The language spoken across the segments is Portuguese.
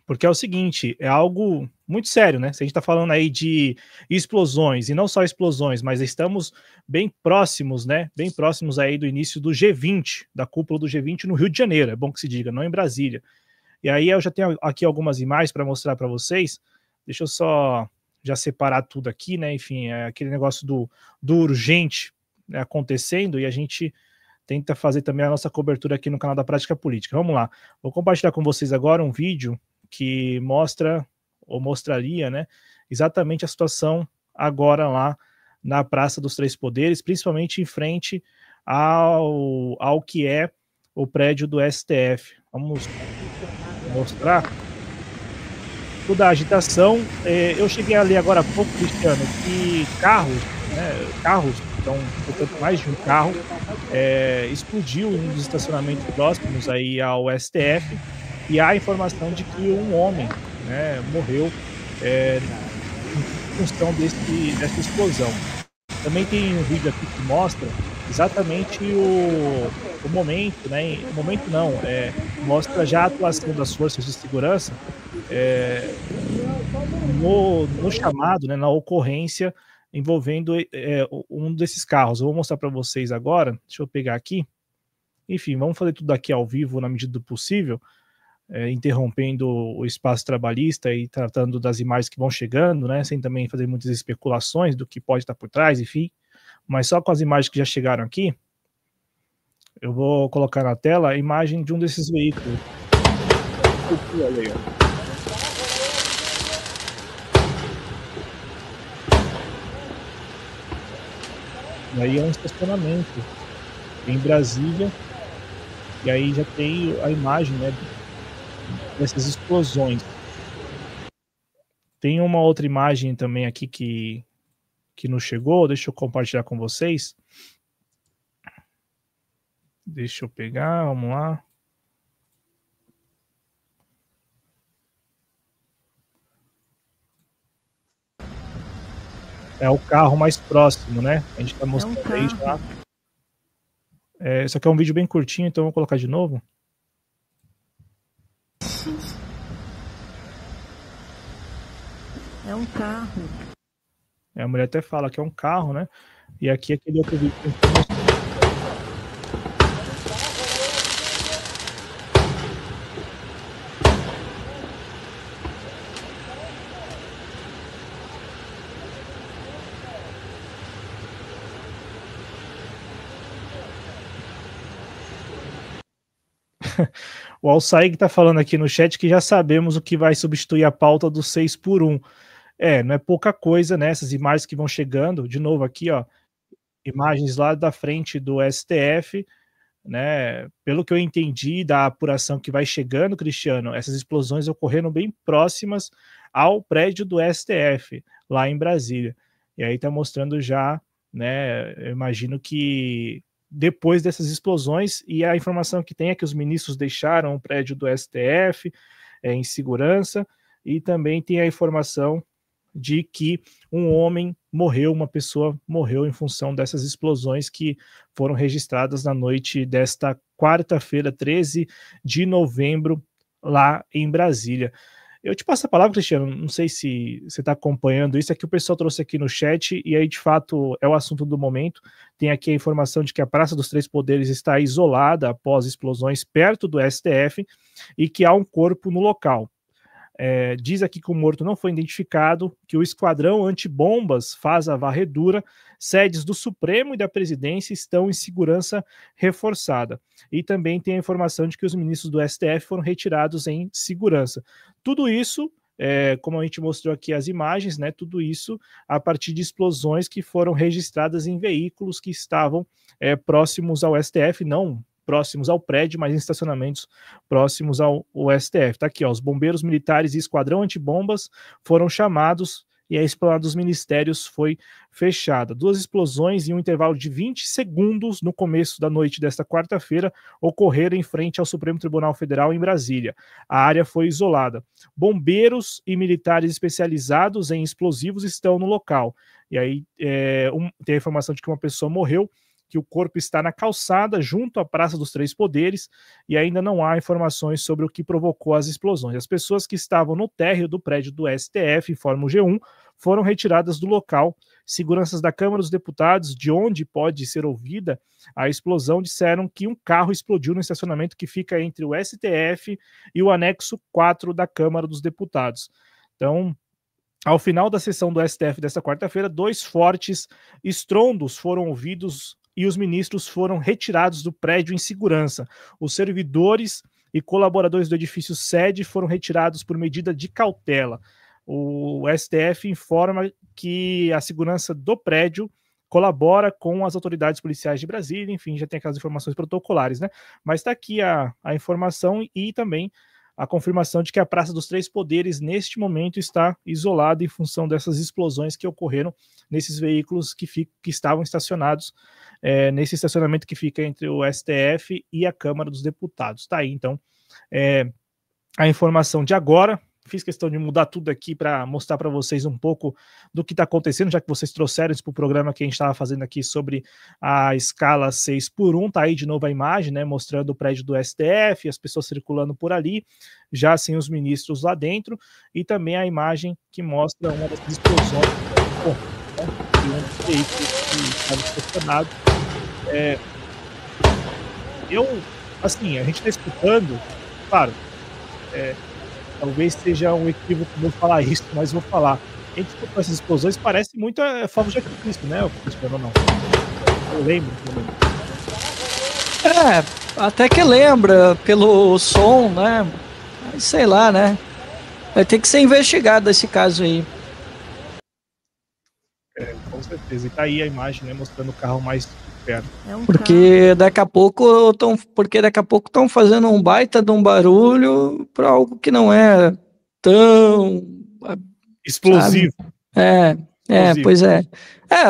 Porque é o seguinte, é algo muito sério, né? Se a gente está falando aí de explosões, e não só explosões, mas estamos bem próximos, né? Bem próximos aí do início do G20, da cúpula do G20 no Rio de Janeiro, é bom que se diga, não em Brasília. E aí eu já tenho aqui algumas imagens para mostrar para vocês. Deixa eu só já separar tudo aqui, né? Enfim, é aquele negócio do urgente, né, acontecendo, e a gente tenta fazer também a nossa cobertura aqui no canal da Prática Política. Vamos lá. Vou compartilhar com vocês agora um vídeo que mostra, ou mostraria, né, exatamente a situação agora lá na Praça dos Três Poderes, principalmente em frente ao que é o prédio do STF. Vamos mostrar toda a agitação. Eu cheguei ali agora há pouco, Cristiano, que carros, né, então, portanto, mais de um carro, explodiu em um dos estacionamentos próximos aí ao STF, e há a informação de que um homem, né, morreu em função dessa explosão. Também tem um vídeo aqui que mostra exatamente o momento, né? O momento não, mostra já a atuação das forças de segurança no chamado, né, na ocorrência envolvendo um desses carros. Eu vou mostrar para vocês agora. Deixa eu pegar aqui. Enfim, vamos fazer tudo aqui ao vivo na medida do possível, interrompendo o espaço trabalhista e tratando das imagens que vão chegando, né, sem também fazer muitas especulações do que pode estar por trás, enfim, mas só com as imagens que já chegaram aqui, eu vou colocar na tela a imagem de um desses veículos. E aí é um estacionamento em Brasília, e aí já tem a imagem, né, dessas explosões. Tem uma outra imagem também aqui que nos chegou, deixa eu compartilhar com vocês. Deixa eu pegar, vamos lá. É o carro mais próximo, né? A gente tá mostrando aí já. Isso aqui é um vídeo bem curtinho, então eu vou colocar de novo. É um carro. A mulher até fala que é um carro, né? E aqui aquele outro vídeo que a gente mostrou. O Alsaig está falando aqui no chat que já sabemos o que vai substituir a pauta do 6 por 1. Não é pouca coisa, né? Essas imagens que vão chegando, de novo aqui, ó, imagens lá da frente do STF, né? Pelo que eu entendi da apuração que vai chegando, Cristiano, essas explosões ocorreram bem próximas ao prédio do STF, lá em Brasília. E aí tá mostrando já, né? Eu imagino que depois dessas explosões, e a informação que tem é que os ministros deixaram o prédio do STF em segurança, e também tem a informação de que um homem morreu, uma pessoa morreu em função dessas explosões que foram registradas na noite desta quarta-feira, 13 de novembro, lá em Brasília. Eu te passo a palavra, Cristiano, não sei se você está acompanhando isso, é que o pessoal trouxe aqui no chat, e aí, de fato, é o assunto do momento. Tem aqui a informação de que a Praça dos Três Poderes está isolada após explosões perto do STF e que há um corpo no local. Diz aqui que o morto não foi identificado, que o esquadrão antibombas faz a varredura, sedes do Supremo e da Presidência estão em segurança reforçada. E também tem a informação de que os ministros do STF foram retirados em segurança. Tudo isso, como a gente mostrou aqui as imagens, né, tudo isso a partir de explosões que foram registradas em veículos que estavam próximos ao STF, não próximos ao prédio, mas em estacionamentos próximos ao STF. Tá aqui, ó, os bombeiros militares e esquadrão antibombas foram chamados e a esplanada dos ministérios foi fechada. 2 explosões em um intervalo de 20 segundos no começo da noite desta quarta-feira ocorreram em frente ao Supremo Tribunal Federal em Brasília. A área foi isolada. Bombeiros e militares especializados em explosivos estão no local. E aí tem a informação de que uma pessoa morreu que o corpo está na calçada, junto à Praça dos Três Poderes, e ainda não há informações sobre o que provocou as explosões. As pessoas que estavam no térreo do prédio do STF, informa o G1, foram retiradas do local. Seguranças da Câmara dos Deputados, de onde pode ser ouvida a explosão, disseram que um carro explodiu no estacionamento que fica entre o STF e o anexo 4 da Câmara dos Deputados. Então, ao final da sessão do STF desta quarta-feira, 2 fortes estrondos foram ouvidos e os ministros foram retirados do prédio em segurança. Os servidores e colaboradores do edifício sede foram retirados por medida de cautela. O STF informa que a segurança do prédio colabora com as autoridades policiais de Brasília, enfim, já tem aquelas informações protocolares, né? Mas está aqui a informação e também a confirmação de que a Praça dos Três Poderes, neste momento, está isolada em função dessas explosões que ocorreram nesses veículos que estavam estacionados nesse estacionamento que fica entre o STF e a Câmara dos Deputados. Tá aí, então, a informação de agora. Fiz questão de mudar tudo aqui para mostrar para vocês um pouco do que está acontecendo, já que vocês trouxeram isso para o programa que a gente estava fazendo aqui sobre a escala 6x1, tá aí de novo a imagem, né, mostrando o prédio do STF, as pessoas circulando por ali, já sem os ministros lá dentro, e também a imagem que mostra uma das explosões, né, de um veículo que estava estacionado. Assim, a gente está escutando, claro, talvez seja um equívoco eu falar isso, mas vou falar. A gente escutou essas explosões, parece muito fogos de artifício, né, ou não? Eu lembro. Até que lembra, pelo som, né? Mas sei lá, né? Vai ter que ser investigado esse caso aí. Com certeza. E tá aí a imagem, né, mostrando o carro mais perto. Porque daqui a pouco estão fazendo um baita de um barulho para algo que não é tão explosivo. Explosivo. Pois é.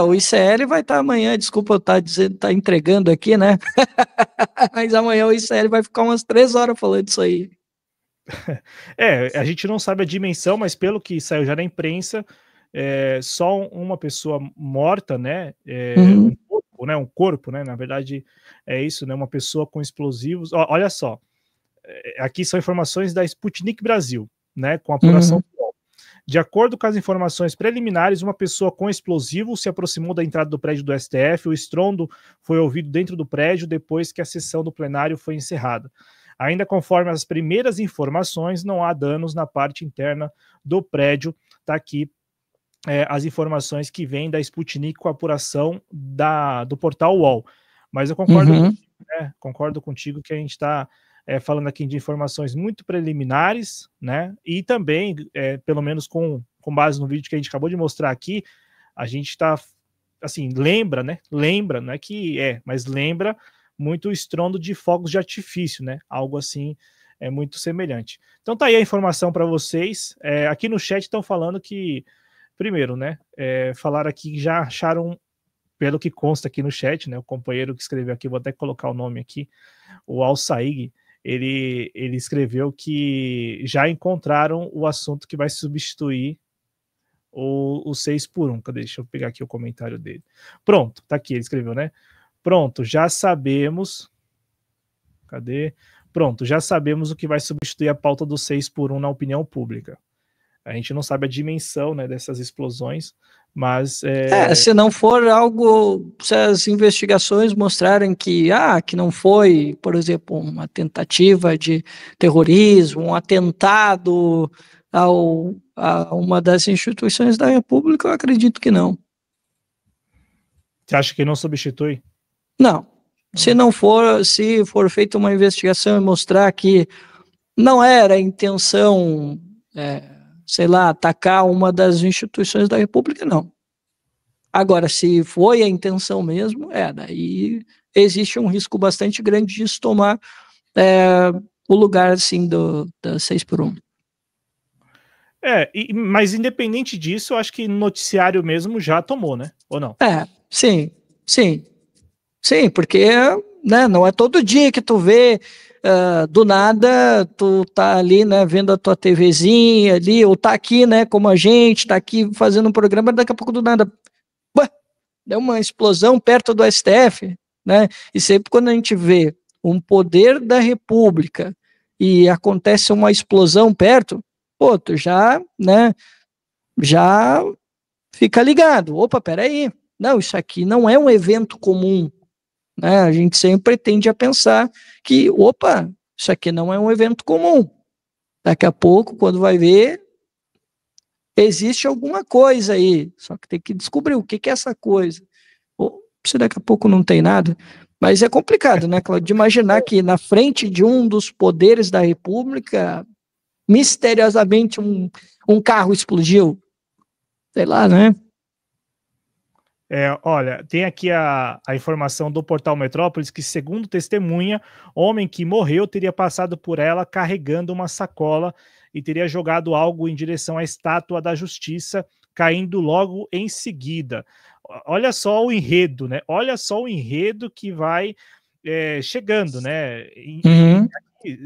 O ICL vai estar amanhã, desculpa eu estar entregando aqui, né? Mas amanhã o ICL vai ficar umas 3 horas falando isso aí. A gente não sabe a dimensão, mas pelo que saiu já na imprensa, só uma pessoa morta, né? Um corpo, né? Na verdade, é isso, né? Uma pessoa com explosivos. Olha só, aqui são informações da Sputnik Brasil, né? Com apuração. De acordo com as informações preliminares, uma pessoa com explosivo se aproximou da entrada do prédio do STF. O estrondo foi ouvido dentro do prédio depois que a sessão do plenário foi encerrada. Ainda conforme as primeiras informações, não há danos na parte interna do prédio. Está aqui as informações que vêm da Sputnik com a apuração do portal UOL. Mas eu concordo contigo que a gente está falando aqui de informações muito preliminares, né? E também, pelo menos com base no vídeo que a gente acabou de mostrar aqui, a gente está, assim, lembra, né? Lembra, não é que mas lembra muito o estrondo de fogos de artifício, né? Algo assim muito semelhante. Então tá aí a informação para vocês. Aqui no chat estão falando que, primeiro, né? Falaram aqui que já acharam, pelo que consta aqui no chat, né? O companheiro que escreveu aqui, vou até colocar o nome aqui, o Al-Saig, ele escreveu que já encontraram o assunto que vai substituir o 6x1. Cadê? Deixa eu pegar aqui o comentário dele. Pronto, tá aqui, ele escreveu, né? Pronto, já sabemos. Cadê? Pronto, já sabemos o que vai substituir a pauta do 6x1 na opinião pública. A gente não sabe a dimensão, né, dessas explosões, mas... se não for algo, se as investigações mostrarem que não foi, por exemplo, uma tentativa de terrorismo, um atentado a uma das instituições da República, eu acredito que não. Você acha que não substitui? Não. Se for feita uma investigação e mostrar que não era a intenção... atacar uma das instituições da República, não. Agora, se foi a intenção mesmo, daí existe um risco bastante grande disso tomar o lugar, assim, da 6x1. Mas independente disso, eu acho que noticiário mesmo já tomou, né? Ou não? Sim, porque, né, não é todo dia que tu vê... do nada, tu tá ali, né, vendo a tua TVzinha ali, ou tá aqui, né, como a gente, tá aqui fazendo um programa, daqui a pouco do nada, deu uma explosão perto do STF. né? E sempre quando a gente vê um poder da República e acontece uma explosão perto, pô, tu já, né, já fica ligado. Opa, peraí, não, isso aqui não é um evento comum, né? A gente sempre tende a pensar que, opa, isso aqui não é um evento comum. Daqui a pouco, quando vai ver, existe alguma coisa aí, só que tem que descobrir o que é essa coisa. Ou se daqui a pouco não tem nada. Mas é complicado, né, Claudio, de imaginar que na frente de um dos poderes da República, misteriosamente um carro explodiu. Sei lá, né? Olha, tem aqui a informação do portal Metrópolis que, segundo testemunha, homem que morreu teria passado por ela carregando uma sacola e teria jogado algo em direção à estátua da Justiça, caindo logo em seguida. Olha só o enredo, né? Olha só o enredo que vai chegando, né?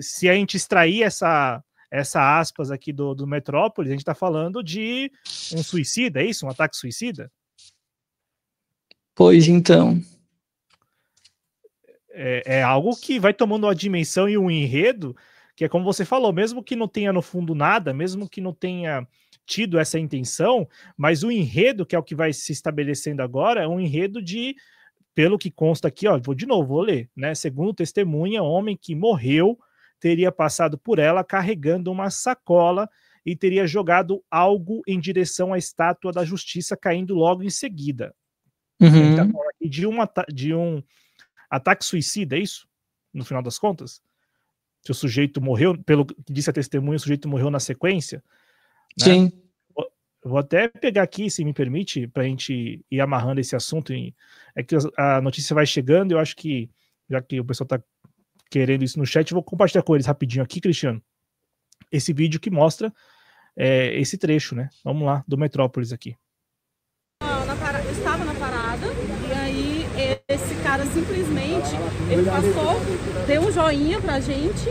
Se a gente extrair essa aspas aqui do Metrópolis, a gente está falando de um suicida, é isso? Um ataque suicida? Pois então. É algo que vai tomando uma dimensão e um enredo que é como você falou, mesmo que não tenha no fundo nada, mesmo que não tenha tido essa intenção, mas o enredo, que é o que vai se estabelecendo agora, é um enredo de, pelo que consta aqui, ó, vou ler, né? Segundo testemunha, homem que morreu teria passado por ela carregando uma sacola e teria jogado algo em direção à estátua da Justiça, caindo logo em seguida. A gente tá falando aqui de um ataque suicida, é isso? No final das contas? Se o sujeito morreu, pelo que disse a testemunha, o sujeito morreu na sequência? Né? Sim. Vou até pegar aqui, se me permite, para a gente ir amarrando esse assunto. É que a notícia vai chegando, eu acho que, já que o pessoal está querendo isso no chat, eu vou compartilhar com eles rapidinho aqui, Cristiano, esse vídeo que mostra esse trecho, né? Vamos lá, do Metrópolis aqui. Eu estava na parada e aí esse cara simplesmente, ele passou, deu um joinha pra gente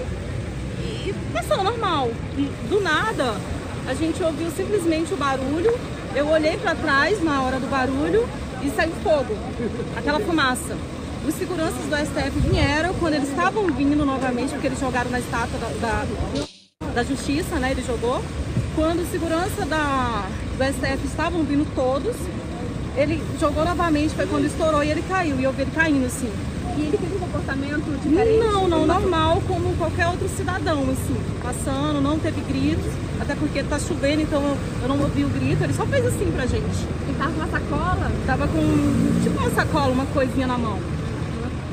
e passou normal. E do nada, a gente ouviu simplesmente o barulho, eu olhei pra trás na hora do barulho e saiu fogo, aquela fumaça. Os seguranças do STF vieram, quando eles estavam vindo novamente, porque eles jogaram na estátua da Justiça, né, ele jogou. Quando os seguranças do STF estavam vindo todos, ele jogou novamente, foi quando estourou e ele caiu, e eu vi ele caindo, assim. E ele teve um comportamento diferente? Não, normal, como qualquer outro cidadão, assim, passando, não teve gritos, até porque tá chovendo, então eu não ouvi o grito, ele só fez assim pra gente. Ele tava com uma sacola? Tava com, tipo uma sacola, uma coisinha na mão.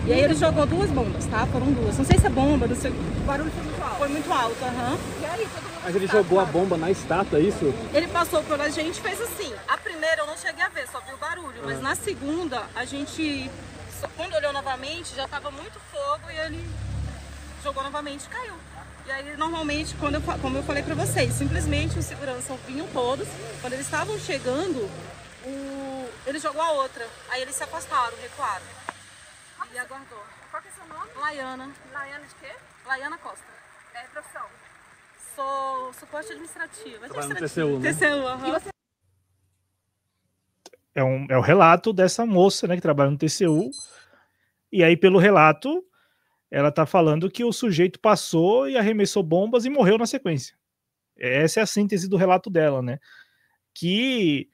E aí ele jogou 2 bombas, tá? Foram 2. Não sei se é bomba, não sei. O barulho foi muito alto? Foi muito alto, aham. E aí, todo mundo... Mas ele jogou a bomba na estátua, é isso? Ele passou por a gente e fez assim. A primeira eu não cheguei a ver, só vi o barulho. Mas na segunda, a gente, quando olhou novamente, já tava muito fogo e ele jogou novamente e caiu. E aí, normalmente, como eu falei pra vocês, simplesmente os seguranças vinham todos. Quando eles estavam chegando, ele jogou a outra. Aí eles se afastaram, recuaram. E aguardou. Qual que é seu nome? Laiana. Laiana de quê? Laiana Costa. Profissão? Sou suporte administrativo. Trabalha no TCU, né? TCU, aham. E você... É o relato dessa moça, né, que trabalha no TCU. E aí, pelo relato, ela tá falando que o sujeito passou e arremessou bombas e morreu na sequência. Essa é a síntese do relato dela, né? Que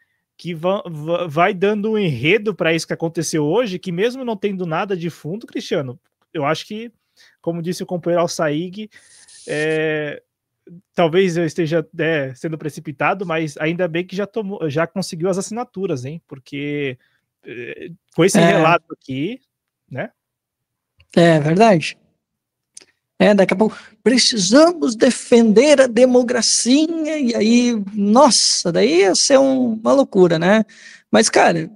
vai dando um enredo para isso que aconteceu hoje, que mesmo não tendo nada de fundo, Cristiano, eu acho que, como disse o companheiro Alsaig, talvez eu esteja sendo precipitado, mas ainda bem que já conseguiu as assinaturas, hein? Porque com esse relato aqui, né? É verdade. Daqui a pouco precisamos defender a democracia, e aí, nossa, daí ia ser uma loucura, né? Mas, cara,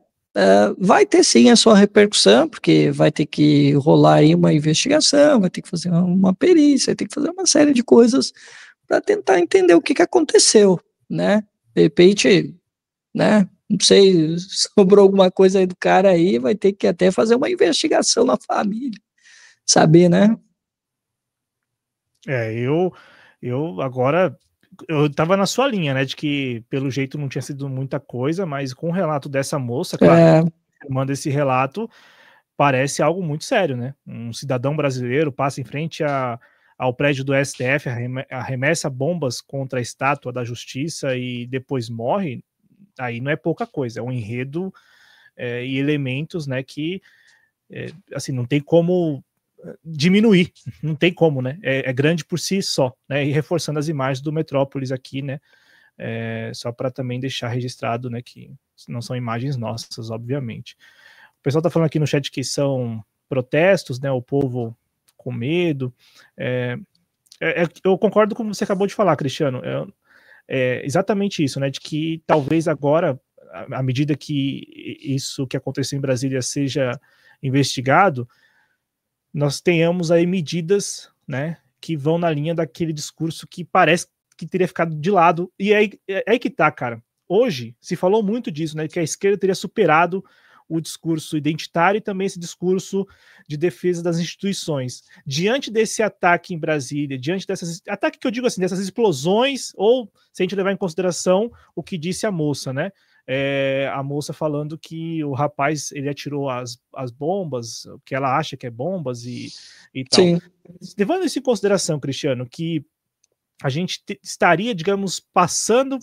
vai ter sim a sua repercussão, porque vai ter que rolar aí uma investigação, vai ter que fazer uma perícia, vai ter que fazer uma série de coisas para tentar entender o que aconteceu, né? De repente, né? Não sei, sobrou alguma coisa aí do cara aí, vai ter que até fazer uma investigação na família, saber, né? Eu agora, eu tava na sua linha, né, de que pelo jeito não tinha sido muita coisa, mas com o relato dessa moça, claro, manda esse relato, parece algo muito sério, né? Um cidadão brasileiro passa em frente ao prédio do STF, arremessa bombas contra a estátua da Justiça e depois morre. Aí não é pouca coisa, é um enredo e elementos, né, que assim, não tem como diminuir, não tem como, né? É grande por si só, né? E reforçando as imagens do Metrópolis aqui, né? Só para também deixar registrado, né, que não são imagens nossas, obviamente. O pessoal está falando aqui no chat que são protestos, né? O povo com medo. Eu concordo com o que você acabou de falar, Cristiano. Exatamente isso, né? De que talvez agora, à medida que isso que aconteceu em Brasília seja investigado, nós tenhamos aí medidas, né, que vão na linha daquele discurso que parece que teria ficado de lado. E é aí que tá, cara. Hoje se falou muito disso, né? Que a esquerda teria superado o discurso identitário e também esse discurso de defesa das instituições. Diante desse ataque em Brasília, diante dessas... Ataque que eu digo assim, dessas explosões, ou se a gente levar em consideração o que disse a moça, né? A moça falando que o rapaz, ele atirou as bombas, que ela acha que é bombas e tal. Sim. Levando isso em consideração, Cristiano, que a gente estaria, digamos, passando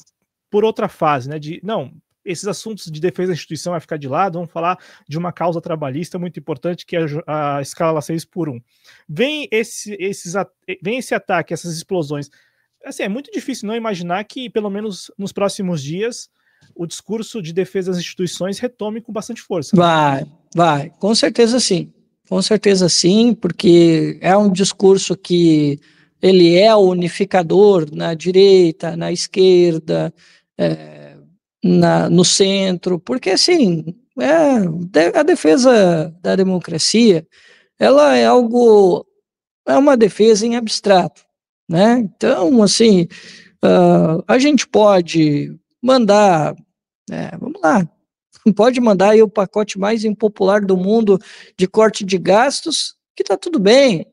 por outra fase, né? Não, esses assuntos de defesa da instituição vai ficar de lado, vamos falar de uma causa trabalhista muito importante, que é a escala 6x1. Vem esse ataque, essas explosões. Assim, é muito difícil não imaginar que, pelo menos nos próximos dias, o discurso de defesa das instituições retome com bastante força. Né? Vai, com certeza sim, porque é um discurso que ele é unificador na direita, na esquerda, no centro, porque assim, a defesa da democracia, ela é uma defesa em abstrato, né? Então, assim, a gente pode mandar, vamos lá, pode mandar aí o pacote mais impopular do mundo de corte de gastos, que tá tudo bem.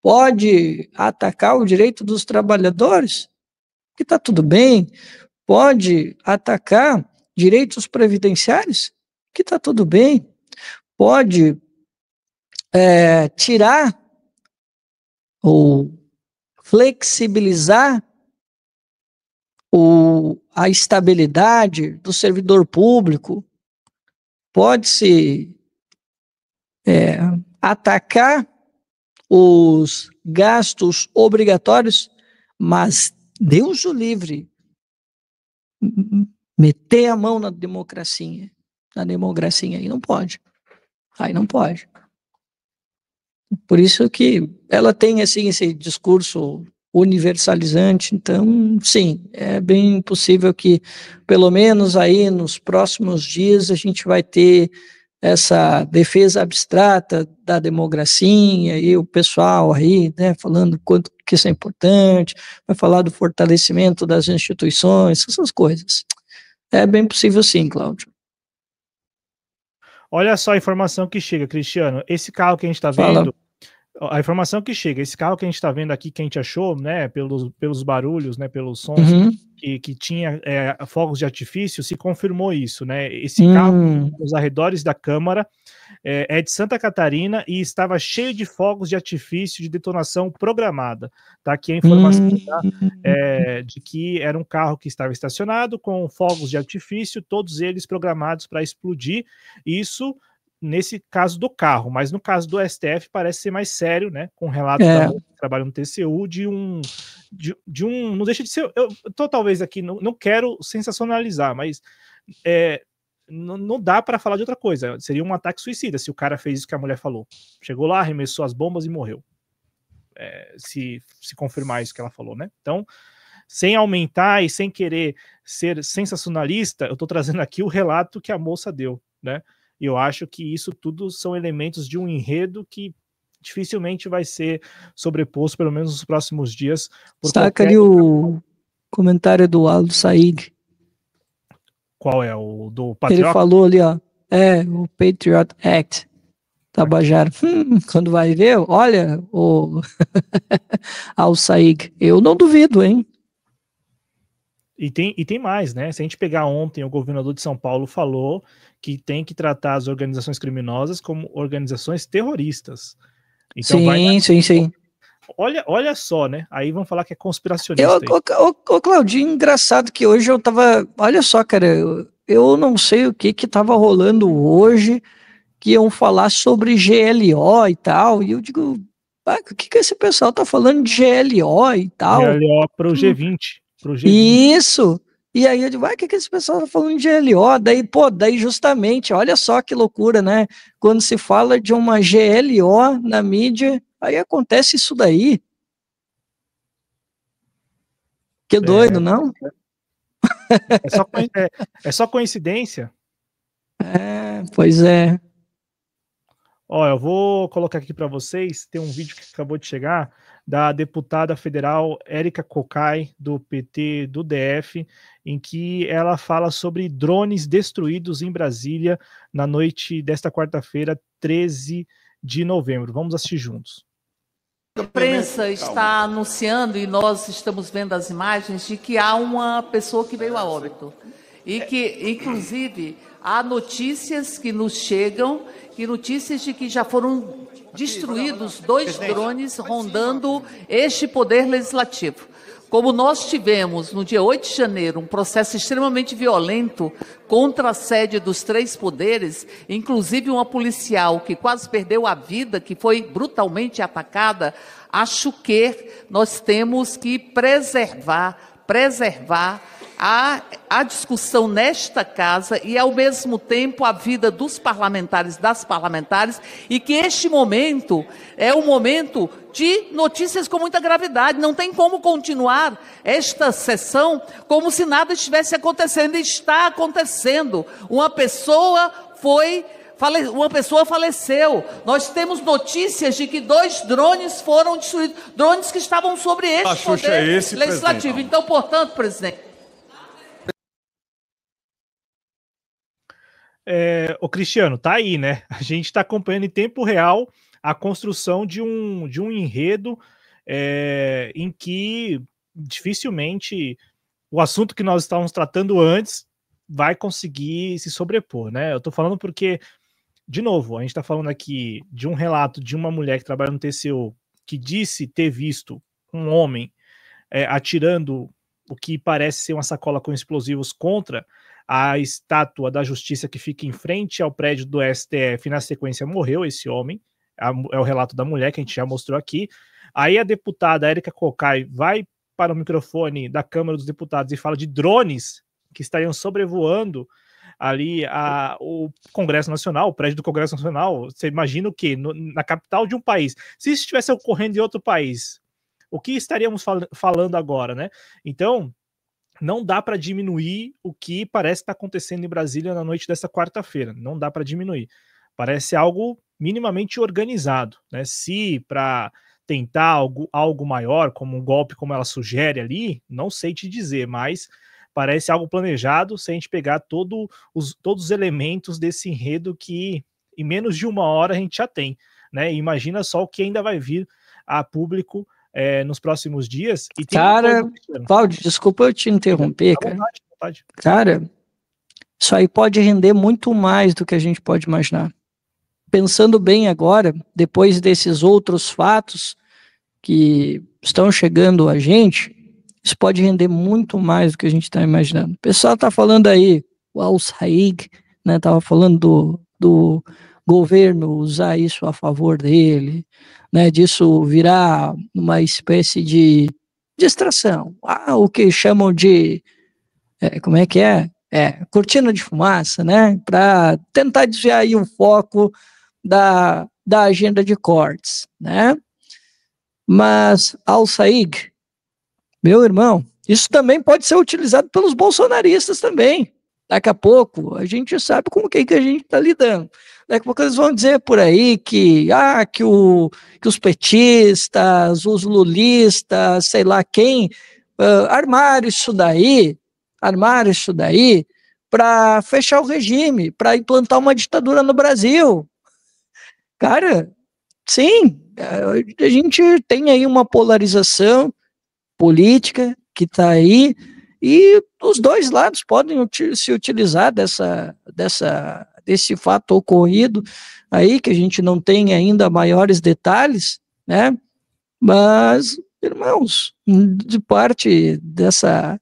Pode atacar o direito dos trabalhadores, que tá tudo bem. Pode atacar direitos previdenciários, que tá tudo bem. Pode tirar ou flexibilizar a estabilidade do servidor público, pode-se atacar os gastos obrigatórios, mas Deus o livre, meter a mão na democracia aí não pode. Por isso que ela tem assim, esse discurso universalizante. Então, sim, é bem possível que, pelo menos aí nos próximos dias, a gente vai ter essa defesa abstrata da democracia, e o pessoal aí, né, falando quanto que isso é importante, vai falar do fortalecimento das instituições, essas coisas. É bem possível sim, Cláudio. Olha só a informação que chega, Cristiano. Esse carro que a gente está vendo, a informação que chega, esse carro que a gente está vendo aqui, que a gente achou, né, pelos barulhos, né, pelos sons, que tinha fogos de artifício, se confirmou isso, né? Esse carro nos arredores da Câmara é de Santa Catarina e estava cheio de fogos de artifício de detonação programada. Tá aqui a informação de que era um carro que estava estacionado com fogos de artifício, todos eles programados para explodir. Isso nesse caso do carro, mas no caso do STF parece ser mais sério, né? Com relatos da moça que trabalha no TCU, de um. Não deixa de ser. Eu tô talvez aqui, não quero sensacionalizar, mas não dá para falar de outra coisa. Seria um ataque suicida se o cara fez isso que a mulher falou. Chegou lá, arremessou as bombas e morreu. Se confirmar isso que ela falou, né? Então, sem aumentar e sem querer ser sensacionalista, eu tô trazendo aqui o relato que a moça deu, né? E eu acho que isso tudo são elementos de um enredo que dificilmente vai ser sobreposto, pelo menos nos próximos dias. Saca ali o comentário do Aldo Saig. Qual é? O do Patriot? Ele falou ali, ó. O Patriot Act. Tabajara. Quando vai ver, olha, o Al Saig. Eu não duvido, hein? E tem mais, né? Se a gente pegar ontem, o governador de São Paulo falou que tem que tratar as organizações criminosas como organizações terroristas. Então sim. Olha só, né? Aí vão falar que é conspiracionista. Ô, Claudinho, engraçado que hoje eu tava. Olha só, cara, eu não sei o que tava rolando hoje, que iam falar sobre GLO e tal, e eu digo, o que esse pessoal tá falando de GLO e tal? GLO pro G20. Isso! E aí eu digo, o que esse pessoal tá falando de GLO? Daí justamente, olha só que loucura, né? Quando se fala de uma GLO na mídia, aí acontece isso daí. Que doido, não? É só coincidência? Pois é. Ó, eu vou colocar aqui para vocês, tem um vídeo que acabou de chegar, da deputada federal Érica Cocai, do PT do DF, em que ela fala sobre drones destruídos em Brasília na noite desta quarta-feira, 13 de novembro. Vamos assistir juntos. A imprensa está anunciando, e nós estamos vendo as imagens, de que há uma pessoa que veio a óbito. E que, inclusive, há notícias que nos chegam, notícias de que já foram destruídos 2 drones rondando este poder legislativo. Como nós tivemos, no dia 8 de janeiro, um processo extremamente violento contra a sede dos 3 poderes, inclusive uma policial que quase perdeu a vida, que foi brutalmente atacada, acho que nós temos que preservar a discussão nesta casa e, ao mesmo tempo, a vida dos parlamentares, das parlamentares, e que este momento é um momento de notícias com muita gravidade. Não tem como continuar esta sessão como se nada estivesse acontecendo. Está acontecendo. Uma pessoa faleceu. Nós temos notícias de que 2 drones foram destruídos, drones que estavam sobre este poder legislativo. Então, portanto, presidente... Ô Cristiano, tá aí, né? A gente está acompanhando em tempo real a construção de um enredo em que dificilmente o assunto que nós estávamos tratando antes vai conseguir se sobrepor, né? Eu tô falando porque, de novo, a gente está falando aqui de um relato de uma mulher que trabalha no TCU que disse ter visto um homem atirando o que parece ser uma sacola com explosivos contra a estátua da justiça que fica em frente ao prédio do STF. Na sequência morreu esse homem, é o relato da mulher que a gente já mostrou aqui. Aí a deputada Érica Cocai vai para o microfone da Câmara dos Deputados e fala de drones que estariam sobrevoando ali o Congresso Nacional, o prédio do Congresso Nacional. Você imagina o quê? Na capital de um país. Se isso estivesse ocorrendo em outro país, o que estaríamos falando agora, né? Então, não dá para diminuir o que parece estar acontecendo em Brasília na noite dessa quarta-feira. Não dá para diminuir. Parece algo minimamente organizado, né? Se para tentar algo maior, como um golpe, como ela sugere ali, não sei te dizer, mas parece algo planejado se a gente pegar todos os elementos desse enredo que em menos de 1 hora a gente já tem, né? E imagina só o que ainda vai vir a público nos próximos dias. E tem Cláudio, desculpa eu te interromper, cara. Vontade. Cara, isso aí pode render muito mais do que a gente pode imaginar. Pensando bem agora, depois desses outros fatos que estão chegando a gente, isso pode render muito mais do que a gente está imaginando. O pessoal está falando aí, o Al-Saig, né, estava falando do governo usar isso a favor dele, né, disso virar uma espécie de distração, o que chamam de, como é que é? Cortina de fumaça, né, para tentar desviar aí o foco da agenda de cortes, né, mas Al-Saig, meu irmão, isso também pode ser utilizado pelos bolsonaristas também. Daqui a pouco a gente sabe com o que a gente está lidando. Daqui a pouco eles vão dizer por aí que os petistas, os lulistas, sei lá quem, armaram isso daí para fechar o regime, para implantar uma ditadura no Brasil. Cara, sim, a gente tem aí uma polarização política que está aí e os dois lados podem se utilizar desse fato ocorrido aí, que a gente não tem ainda maiores detalhes, né? Mas, irmãos, de parte dessa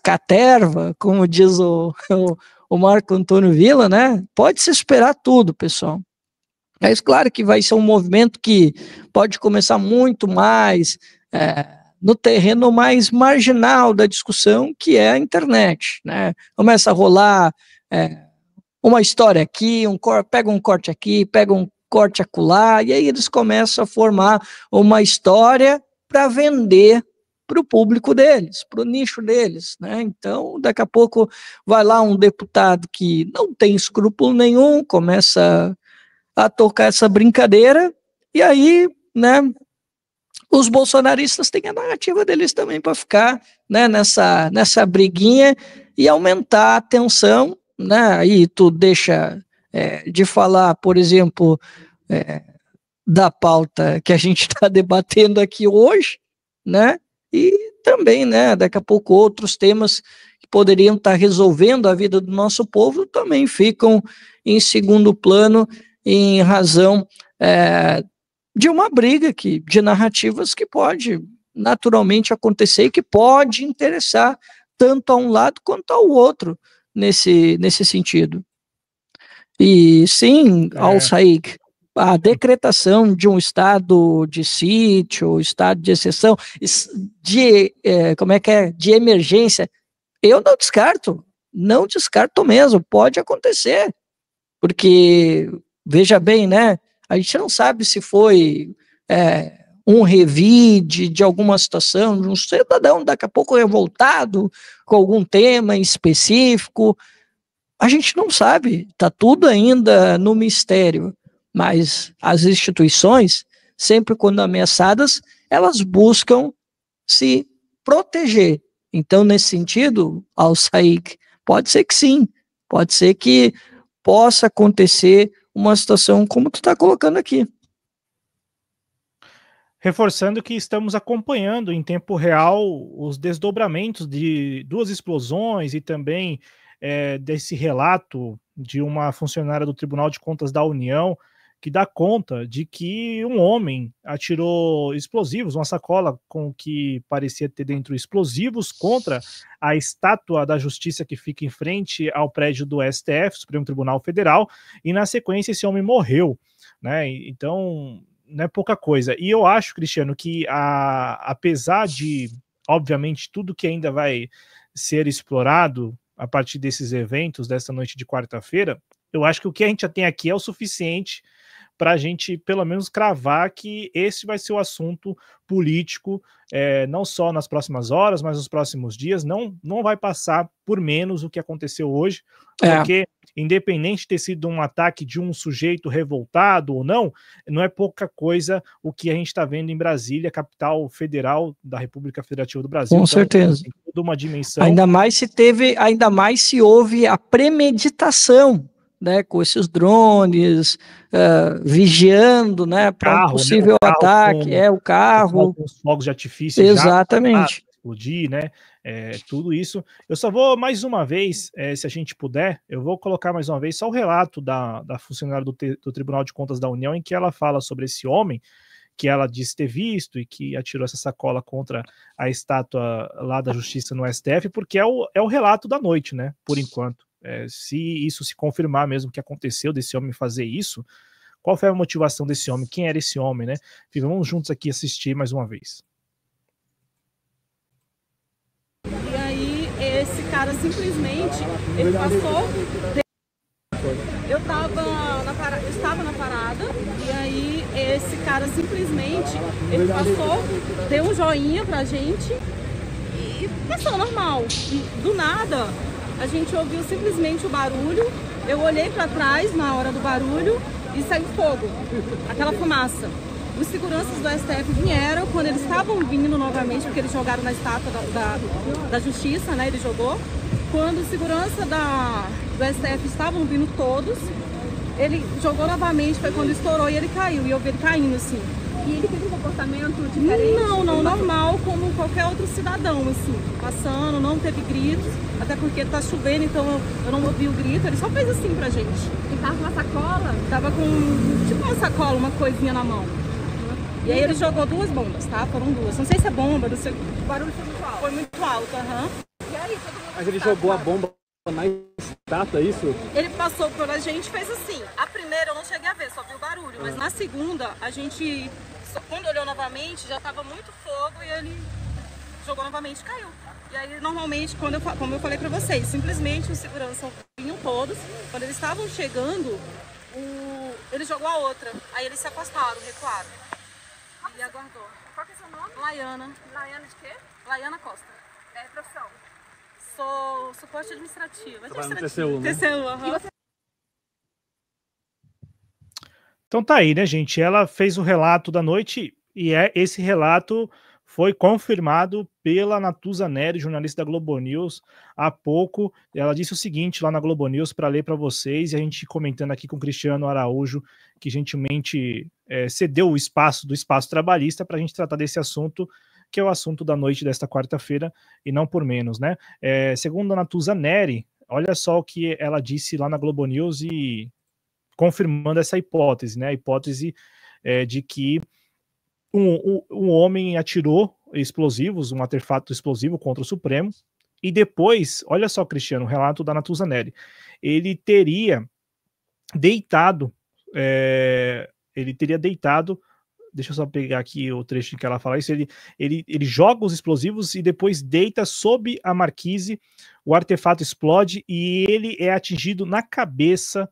caterva, como diz o Marco Antônio Villa, né? Pode se esperar tudo, pessoal. É claro que vai ser um movimento que pode começar muito mais no terreno mais marginal da discussão, que é a internet, né? Começa a rolar uma história aqui, pega um corte aqui, pega um corte acolá, e aí eles começam a formar uma história para vender para o público deles, para o nicho deles, né? Então, daqui a pouco vai lá um deputado que não tem escrúpulo nenhum, começa a tocar essa brincadeira, e aí, né, os bolsonaristas têm a narrativa deles também para ficar, né, nessa briguinha e aumentar a tensão, né? Aí tu deixa de falar, por exemplo, da pauta que a gente está debatendo aqui hoje, né? E também, né, daqui a pouco outros temas que poderiam estar resolvendo a vida do nosso povo também ficam em segundo plano em razão de uma briga de narrativas que pode naturalmente acontecer e que pode interessar tanto a um lado quanto ao outro nesse sentido. E sim, Al-Saig, a decretação de um estado de sítio, estado de exceção, de emergência, eu não descarto mesmo, pode acontecer, porque, veja bem, né, a gente não sabe se foi um revide de alguma situação, de um cidadão daqui a pouco revoltado com algum tema em específico, a gente não sabe, está tudo ainda no mistério. Mas as instituições, sempre quando ameaçadas, elas buscam se proteger. Então, nesse sentido, Al-Saig, pode ser que sim, pode ser que possa acontecer uma situação como tu está colocando aqui. Reforçando que estamos acompanhando em tempo real os desdobramentos de duas explosões e também desse relato de uma funcionária do Tribunal de Contas da União, que dá conta de que um homem atirou explosivos, uma sacola com o que parecia ter dentro explosivos, contra a estátua da Justiça que fica em frente ao prédio do STF, Supremo Tribunal Federal, e na sequência esse homem morreu, né? Então, não é pouca coisa. E eu acho, Cristiano, que apesar de, obviamente, tudo que ainda vai ser explorado a partir desses eventos, dessa noite de quarta-feira, eu acho que o que a gente já tem aqui é o suficiente para a gente, pelo menos, cravar que esse vai ser o assunto político, não só nas próximas horas, mas nos próximos dias. Não vai passar por menos o que aconteceu hoje, porque, independente de ter sido um ataque de um sujeito revoltado ou não é pouca coisa o que a gente está vendo em Brasília, capital federal da República Federativa do Brasil. Com certeza. Tem toda uma dimensão. Ainda mais se houve a premeditação, né, com esses drones vigiando, né, para um possível ataque, o carro com os fogos de artifício, exatamente, já explodir, né, tudo isso. Eu só vou mais uma vez, se a gente puder, eu vou colocar mais uma vez só o relato da funcionária do Tribunal de Contas da União, em que ela fala sobre esse homem que ela disse ter visto e que atirou essa sacola contra a estátua lá da Justiça no STF, porque é o relato da noite, né, por enquanto. Se isso se confirmar mesmo que aconteceu desse homem fazer isso, qual foi a motivação desse homem? Quem era esse homem, né? Vamos juntos aqui assistir mais uma vez. E aí, esse cara simplesmente, ele passou... Eu estava na parada, e aí esse cara simplesmente, ele passou, deu um joinha pra gente e passou normal. E do nada, a gente ouviu simplesmente o barulho, eu olhei para trás na hora do barulho e saiu fogo, aquela fumaça. Os seguranças do STF vieram, quando eles estavam vindo novamente, porque eles jogaram na estátua da Justiça, né, ele jogou. Quando os seguranças do STF estavam vindo todos, ele jogou novamente, foi quando estourou e ele caiu, e eu vi ele caindo assim. E ele teve um comportamento diferente? Não, normal, como qualquer outro cidadão, assim, passando, não teve gritos, até porque tá chovendo, então eu não ouvi o grito, ele só fez assim pra gente. Ele tava com uma sacola? Tava com, tipo uma sacola, uma coisinha na mão. E aí ele jogou 2 bombas, tá? Foram 2. Não sei se é bomba, não sei. O barulho foi muito alto. Foi muito alto, aham. E aí, todo mundo... Mas ele jogou a bomba na estátua, é isso? Ele passou por a gente e fez assim. A primeira eu não cheguei a ver, só vi o barulho. Mas na segunda, a gente, quando olhou novamente, já tava muito fogo e ele jogou novamente e caiu. E aí, normalmente, como eu falei pra vocês, simplesmente os seguranças vinham todos. Quando eles estavam chegando, ele jogou a outra. Aí eles se afastaram, recuaram. E aguardou. Qual que é seu nome? Laiana. Laiana de quê? Laiana Costa. É profissão. Sou suporte administrativo. Trabalha no TCU, né? TCU, aham. E você... Então tá aí, né, gente? Ela fez o relato da noite e esse relato foi confirmado pela Natuza Neri, jornalista da Globo News, há pouco. Ela disse o seguinte lá na Globo News, para ler para vocês, e a gente comentando aqui com o Cristiano Araújo, que gentilmente cedeu o espaço do espaço trabalhista para a gente tratar desse assunto, que é o assunto da noite desta quarta-feira, e não por menos, né? Segundo a Natuza Neri, olha só o que ela disse lá na Globo News e confirmando essa hipótese, né? A hipótese de que um homem atirou explosivos, um artefato explosivo contra o Supremo, e depois, olha só, Cristiano, o relato da Natuza Neri, ele teria deitado, deixa eu só pegar aqui o trecho que ela fala isso, ele joga os explosivos e depois deita sob a marquise, o artefato explode e ele é atingido na cabeça.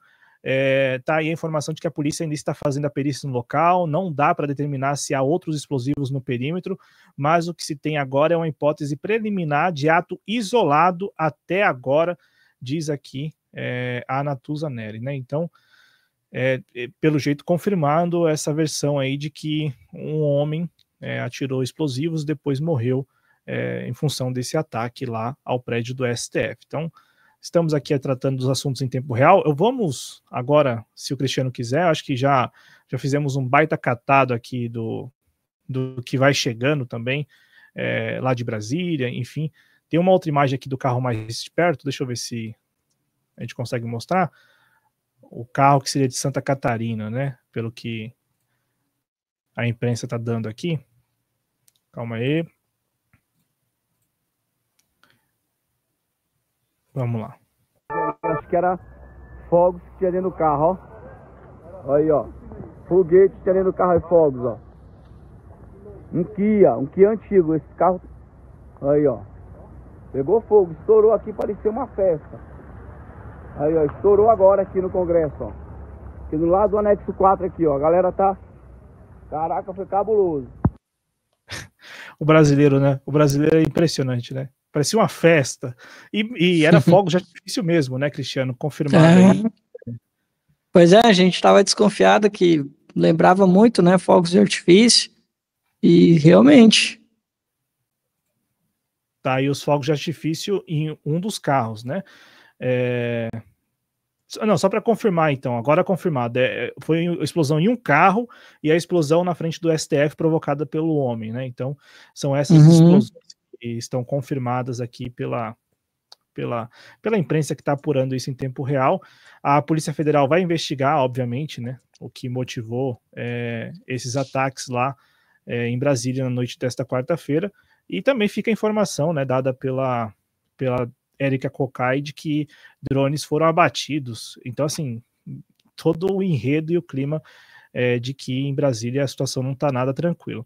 Tá aí a informação de que a polícia ainda está fazendo a perícia no local, não dá para determinar se há outros explosivos no perímetro, mas o que se tem agora é uma hipótese preliminar de ato isolado até agora, diz aqui a Natuza Neri, né? Então, pelo jeito, confirmando essa versão aí de que um homem atirou explosivos, depois morreu em função desse ataque lá ao prédio do STF. Então, estamos aqui tratando dos assuntos em tempo real. Vamos agora, se o Cristiano quiser, acho que já fizemos um baita catado aqui do que vai chegando também, lá de Brasília, enfim. Tem uma outra imagem aqui do carro mais perto, deixa eu ver se a gente consegue mostrar. O carro que seria de Santa Catarina, né? Pelo que a imprensa está dando aqui. Calma aí. Vamos lá. Acho que era fogos que tinha dentro do carro, ó. Aí, ó. Foguete que tinha dentro do carro e fogos, ó. Um Kia antigo, esse carro. Aí, ó. Pegou fogo, estourou aqui, parecia uma festa. Aí, ó, estourou agora aqui no Congresso, ó. Aqui do lado do anexo 4 aqui, ó. A galera tá... Caraca, foi cabuloso. O brasileiro, né? O brasileiro é impressionante, né? Parecia uma festa. E era fogo de artifício mesmo, né, Cristiano? Confirmado aí. Pois é, a gente estava desconfiado que lembrava muito, né, fogos de artifício. E realmente. Tá aí os fogos de artifício em um dos carros, né? Não, só para confirmar então, agora confirmado, foi a explosão em um carro e a explosão na frente do STF provocada pelo homem, né? Então, são essas explosões que estão confirmadas aqui pela imprensa que está apurando isso em tempo real. A Polícia Federal vai investigar, obviamente, né, o que motivou esses ataques lá em Brasília na noite desta quarta-feira, e também fica a informação, né, dada pela Érica Cocai, de que drones foram abatidos. Então, assim, todo o enredo e o clima de que em Brasília a situação não está nada tranquila.